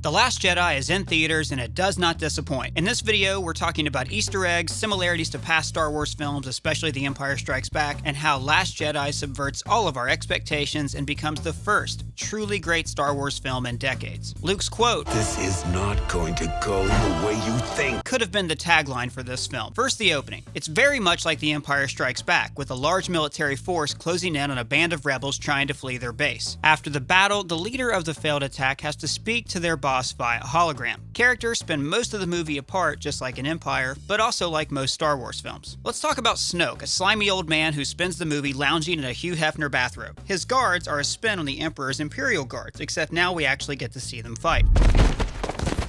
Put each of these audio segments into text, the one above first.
The Last Jedi is in theaters and it does not disappoint. In this video, we're talking about Easter eggs, similarities to past Star Wars films, especially The Empire Strikes Back, and how Last Jedi subverts all of our expectations and becomes the first truly great Star Wars film in decades. Luke's quote, "This is not going to go the way you think," could have been the tagline for this film. First, the opening. It's very much like The Empire Strikes Back, with a large military force closing in on a band of rebels trying to flee their base. After the battle, the leader of the failed attack has to speak to their boss via hologram. Characters spend most of the movie apart, just like in Empire, but also like most Star Wars films. Let's talk about Snoke, a slimy old man who spends the movie lounging in a Hugh Hefner bathrobe. His guards are a spin on the Emperor's Imperial Guards, except now we actually get to see them fight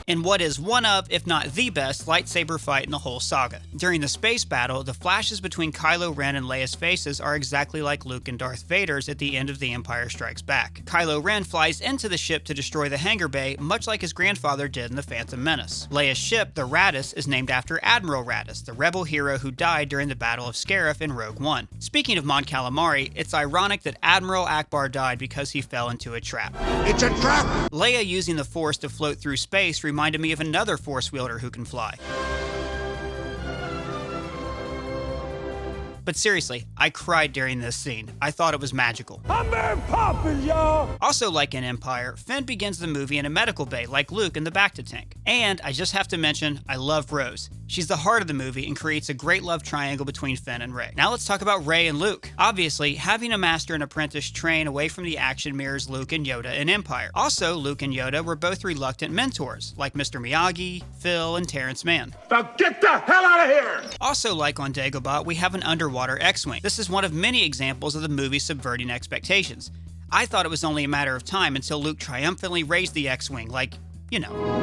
in what is one of, if not the best, lightsaber fight in the whole saga. During the space battle, the flashes between Kylo Ren and Leia's faces are exactly like Luke and Darth Vader's at the end of The Empire Strikes Back. Kylo Ren flies into the ship to destroy the hangar bay, much like his grandfather did in The Phantom Menace. Leia's ship, the Raddus, is named after Admiral Raddus, the rebel hero who died during the Battle of Scarif in Rogue One. Speaking of Mon Calamari, it's ironic that Admiral Akbar died because he fell into a trap. It's a trap! Leia using the Force to float through space reminded me of another Force wielder who can fly. But seriously, I cried during this scene. I thought it was magical. I'm very poppin', y'all! Also like in Empire, Finn begins the movie in a medical bay like Luke in the Bacta tank. And I just have to mention, I love Rose. She's the heart of the movie and creates a great love triangle between Finn and Rey. Now let's talk about Rey and Luke. Obviously, having a master and apprentice train away from the action mirrors Luke and Yoda in Empire. Also, Luke and Yoda were both reluctant mentors, like Mr. Miyagi, Phil, and Terrence Mann. Now get the hell out of here! Also, like on Dagobah, we have an underwater X-Wing. This is one of many examples of the movie subverting expectations. I thought it was only a matter of time until Luke triumphantly raised the X-Wing, like, you know.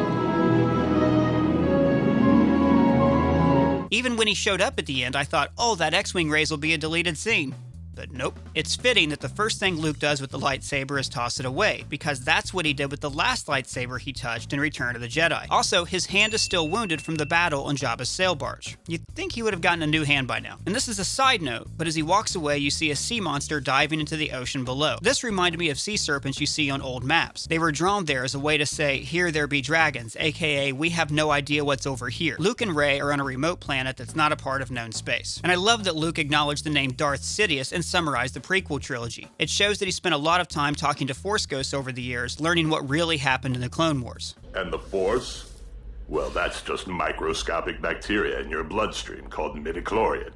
Even when he showed up at the end, I thought, oh, that X-Wing raise will be a deleted scene. But nope. It's fitting that the first thing Luke does with the lightsaber is toss it away, because that's what he did with the last lightsaber he touched in Return of the Jedi. Also, his hand is still wounded from the battle on Jabba's sail barge. You'd think he would have gotten a new hand by now. And this is a side note, but as he walks away, you see a sea monster diving into the ocean below. This reminded me of sea serpents you see on old maps. They were drawn there as a way to say, here there be dragons, aka we have no idea what's over here. Luke and Rey are on a remote planet that's not a part of known space. And I love that Luke acknowledged the name Darth Sidious and summarized the prequel trilogy. It shows that he spent a lot of time talking to Force ghosts over the years, learning what really happened in the Clone Wars. And the Force? Well, that's just microscopic bacteria in your bloodstream called midichlorians.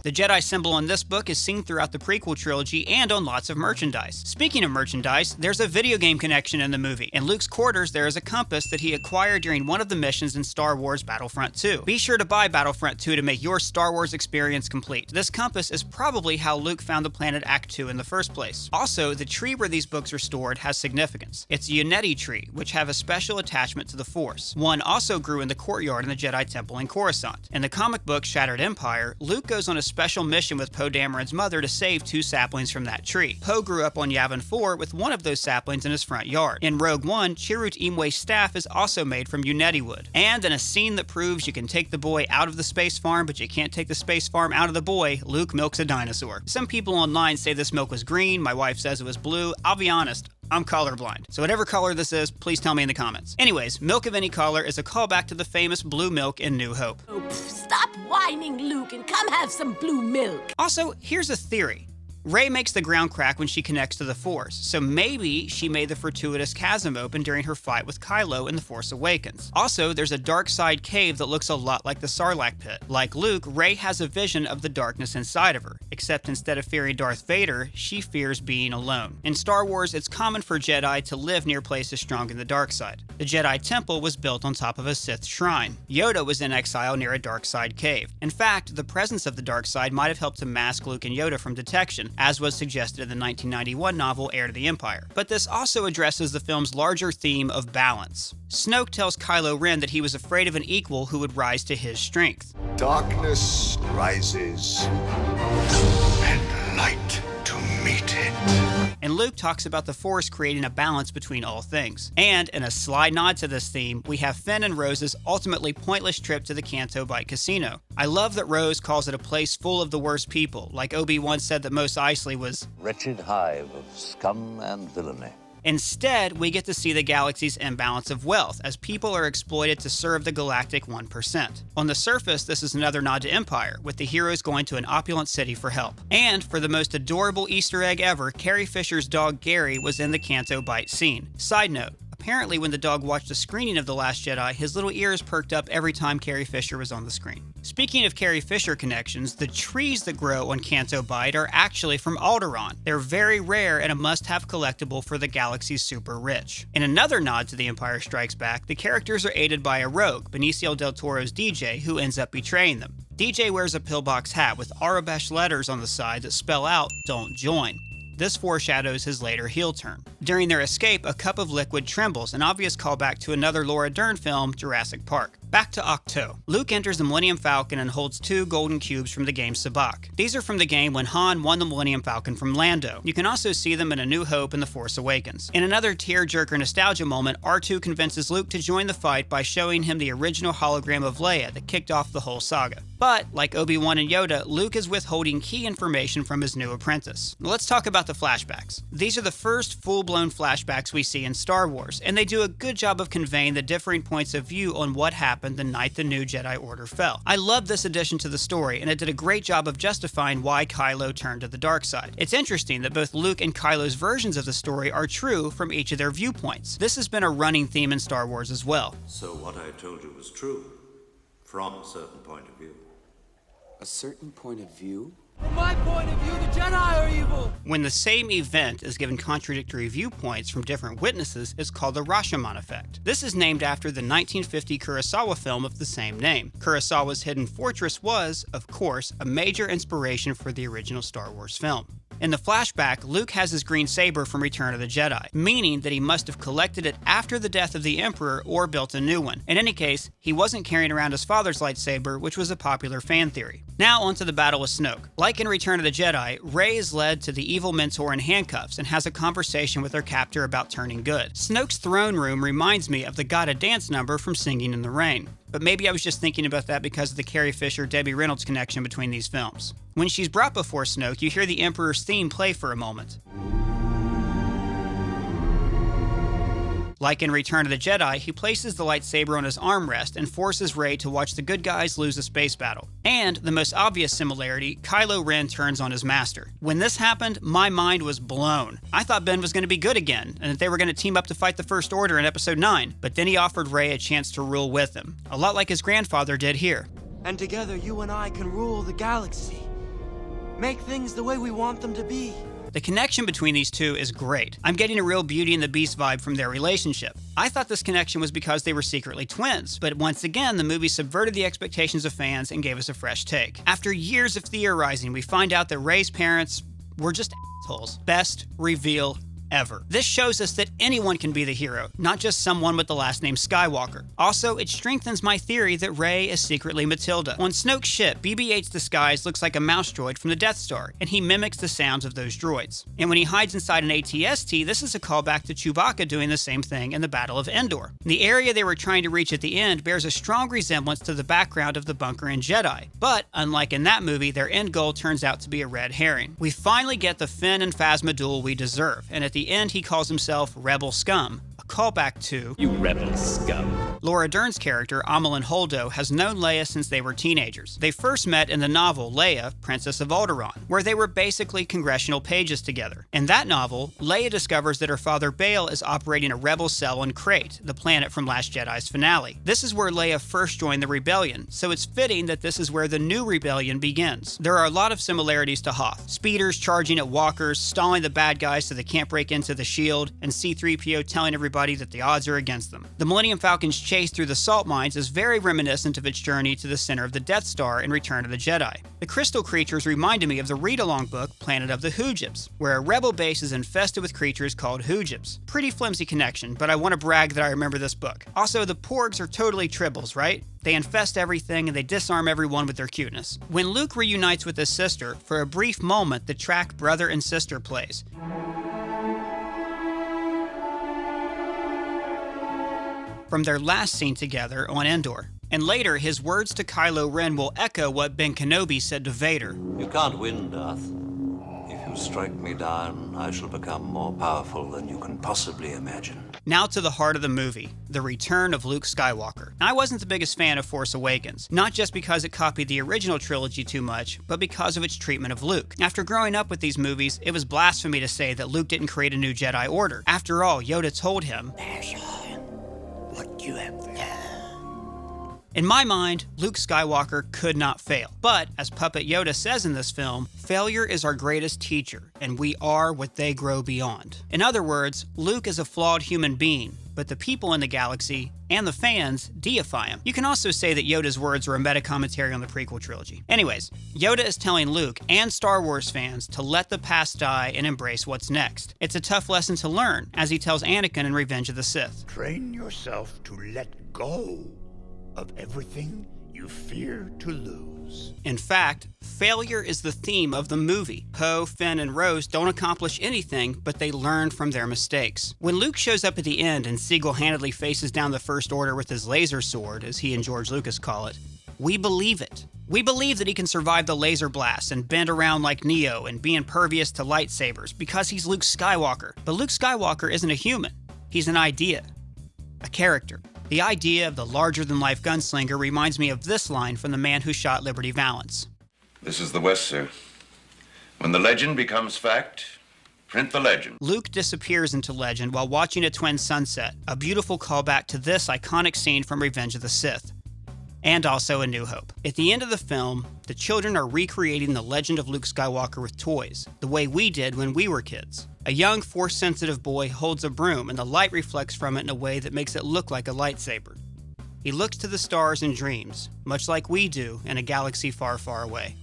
The Jedi symbol in this book is seen throughout the prequel trilogy and on lots of merchandise. Speaking of merchandise, there's a video game connection in the movie. In Luke's quarters, there is a compass that he acquired during one of the missions in Star Wars Battlefront 2. Be sure to buy Battlefront 2 to make your Star Wars experience complete. This compass is probably how Luke found the planet Act 2 in the first place. Also, the tree where these books are stored has significance. It's a Unity tree, which have a special attachment to the Force. One also grew in the courtyard in the Jedi Temple in Coruscant. In the comic book Shattered Empire, Luke goes on a special mission with Poe Dameron's mother to save 2 saplings from that tree. Poe grew up on Yavin 4 with one of those saplings in his front yard. In Rogue One, Chirrut Imwe's staff is also made from Unity wood. And in a scene that proves you can take the boy out of the space farm, but you can't take the space farm out of the boy, Luke milks a dinosaur. Some people online say this milk was green, my wife says it was blue. I'll be honest, I'm colorblind. So whatever color this is, please tell me in the comments. Anyways, milk of any color is a callback to the famous blue milk in New Hope. Oh, stop whining, Luke, and come have some blue milk. Also, here's a theory. Rey makes the ground crack when she connects to the Force, so maybe she made the fortuitous chasm open during her fight with Kylo in The Force Awakens. Also, there's a dark side cave that looks a lot like the Sarlacc pit. Like Luke, Rey has a vision of the darkness inside of her, except instead of fearing Darth Vader, she fears being alone. In Star Wars, it's common for Jedi to live near places strong in the dark side. The Jedi Temple was built on top of a Sith shrine. Yoda was in exile near a dark side cave. In fact, the presence of the dark side might have helped to mask Luke and Yoda from detection, as was suggested in the 1991 novel Heir to the Empire. But this also addresses the film's larger theme of balance. Snoke tells Kylo Ren that he was afraid of an equal who would rise to his strength. Darkness rises, and light to meet it. And Luke talks about the Force creating a balance between all things. And in a sly nod to this theme, we have Finn and Rose's ultimately pointless trip to the Canto Bight Casino. I love that Rose calls it a place full of the worst people, like Obi once said that Mos Eisley was wretched hive of scum and villainy. Instead, we get to see the galaxy's imbalance of wealth as people are exploited to serve the galactic 1%. On the surface, this is another nod to Empire, with the heroes going to an opulent city for help. And for the most adorable Easter egg ever, Carrie Fisher's dog Gary was in the Canto Bite scene. Side note, apparently when the dog watched a screening of The Last Jedi, his little ears perked up every time Carrie Fisher was on the screen. Speaking of Carrie Fisher connections, the trees that grow on Canto Bight are actually from Alderaan. They're very rare and a must-have collectible for the galaxy's super rich. In another nod to The Empire Strikes Back, the characters are aided by a rogue, Benicio del Toro's DJ, who ends up betraying them. DJ wears a pillbox hat with Arabesh letters on the side that spell out, "Don't join." This foreshadows his later heel turn. During their escape, a cup of liquid trembles, an obvious callback to another Laura Dern film, Jurassic Park. Back to Ahch-To. Luke enters the Millennium Falcon and holds 2 golden cubes from the game Sabacc. These are from the game when Han won the Millennium Falcon from Lando. You can also see them in A New Hope and The Force Awakens. In another tearjerker nostalgia moment, R2 convinces Luke to join the fight by showing him the original hologram of Leia that kicked off the whole saga. But, like Obi-Wan and Yoda, Luke is withholding key information from his new apprentice. Let's talk about the flashbacks. These are the first full-blown flashbacks we see in Star Wars, and they do a good job of conveying the differing points of view on what happened the night the new Jedi Order fell. I love this addition to the story, and it did a great job of justifying why Kylo turned to the dark side. It's interesting that both Luke and Kylo's versions of the story are true from each of their viewpoints. This has been a running theme in Star Wars as well. So what I told you was true, from a certain point of view. A certain point of view? From my point of view, the Jedi are evil! When the same event is given contradictory viewpoints from different witnesses, it's called the Rashomon Effect. This is named after the 1950 Kurosawa film of the same name. Kurosawa's Hidden Fortress was, of course, a major inspiration for the original Star Wars film. In the flashback, Luke has his green saber from Return of the Jedi, meaning that he must have collected it after the death of the Emperor or built a new one. In any case, he wasn't carrying around his father's lightsaber, which was a popular fan theory. Now onto the Battle of Snoke. Like in Return of the Jedi, Rey is led to the evil mentor in handcuffs and has a conversation with her captor about turning good. Snoke's throne room reminds me of the Gotta Dance number from Singing in the Rain. But maybe I was just thinking about that because of the Carrie Fisher-Debbie Reynolds connection between these films. When she's brought before Snoke, you hear the Emperor's theme play for a moment. Like in Return of the Jedi, he places the lightsaber on his armrest and forces Rey to watch the good guys lose a space battle. And, the most obvious similarity, Kylo Ren turns on his master. When this happened, my mind was blown. I thought Ben was going to be good again, and that they were going to team up to fight the First Order in Episode 9, but then he offered Rey a chance to rule with him. A lot like his grandfather did here. And together, you and I can rule the galaxy. Make things the way we want them to be. The connection between these two is great. I'm getting a real Beauty and the Beast vibe from their relationship. I thought this connection was because they were secretly twins, but once again, the movie subverted the expectations of fans and gave us a fresh take. After years of theorizing, we find out that Rey's parents were just assholes. Best reveal ever. This shows us that anyone can be the hero, not just someone with the last name Skywalker. Also, it strengthens my theory that Rey is secretly Matilda. On Snoke's ship, BB-8's disguise looks like a mouse droid from the Death Star, and he mimics the sounds of those droids. And when he hides inside an AT-ST, this is a callback to Chewbacca doing the same thing in the Battle of Endor. The area they were trying to reach at the end bears a strong resemblance to the background of the bunker in Jedi, but unlike in that movie, their end goal turns out to be a red herring. We finally get the Finn and Phasma duel we deserve, and at the end he calls himself Rebel Scum, a callback to You rebel scum. Laura Dern's character, Amilyn Holdo, has known Leia since they were teenagers. They first met in the novel Leia, Princess of Alderaan, where they were basically congressional pages together. In that novel, Leia discovers that her father Bail is operating a rebel cell on Crate, the planet from Last Jedi's finale. This is where Leia first joined the rebellion, so it's fitting that this is where the new rebellion begins. There are a lot of similarities to Hoth. Speeders charging at walkers, stalling the bad guys so they can't break into the shield, and C-3PO telling everybody that the odds are against them. The Millennium Falcon's chase through the salt mines is very reminiscent of its journey to the center of the Death Star in Return of the Jedi. The crystal creatures reminded me of the read-along book Planet of the Hoojips, where a rebel base is infested with creatures called Hoojips. Pretty flimsy connection, but I want to brag that I remember this book. Also, the Porgs are totally tribbles, right? They infest everything and they disarm everyone with their cuteness. When Luke reunites with his sister, for a brief moment the track Brother and Sister plays. From their last scene together on Endor. And later, his words to Kylo Ren will echo what Ben Kenobi said to Vader. You can't win, Darth. If you strike me down, I shall become more powerful than you can possibly imagine. Now to the heart of the movie, the return of Luke Skywalker. I wasn't the biggest fan of Force Awakens, not just because it copied the original trilogy too much, but because of its treatment of Luke. After growing up with these movies, it was blasphemy to say that Luke didn't create a new Jedi Order. After all, Yoda told him, Pass on what you have learned. in my mind, Luke Skywalker could not fail. But, as Puppet Yoda says in this film, failure is our greatest teacher, and we are what they grow beyond. In other words, Luke is a flawed human being, but the people in the galaxy, and the fans, deify him. You can also say that Yoda's words were a meta-commentary on the prequel trilogy. Anyways, Yoda is telling Luke and Star Wars fans to let the past die and embrace what's next. It's a tough lesson to learn, as he tells Anakin in Revenge of the Sith. Train yourself to let go of everything you fear to lose. In fact, failure is the theme of the movie. Poe, Finn, and Rose don't accomplish anything, but they learn from their mistakes. When Luke shows up at the end and single-handedly faces down the First Order with his laser sword, as he and George Lucas call it, we believe it. We believe that he can survive the laser blast and bend around like Neo and be impervious to lightsabers because he's Luke Skywalker. But Luke Skywalker isn't a human. He's an idea. A character. The idea of the larger-than-life gunslinger reminds me of this line from the man who shot Liberty Valance. This is the West, sir. When the legend becomes fact, print the legend. Luke disappears into legend while watching a twin sunset, a beautiful callback to this iconic scene from Revenge of the Sith, and also A New Hope. At the end of the film, the children are recreating the legend of Luke Skywalker with toys, the way we did when we were kids. A young, Force-sensitive boy holds a broom, and the light reflects from it in a way that makes it look like a lightsaber. He looks to the stars and dreams, much like we do in a galaxy far, far away.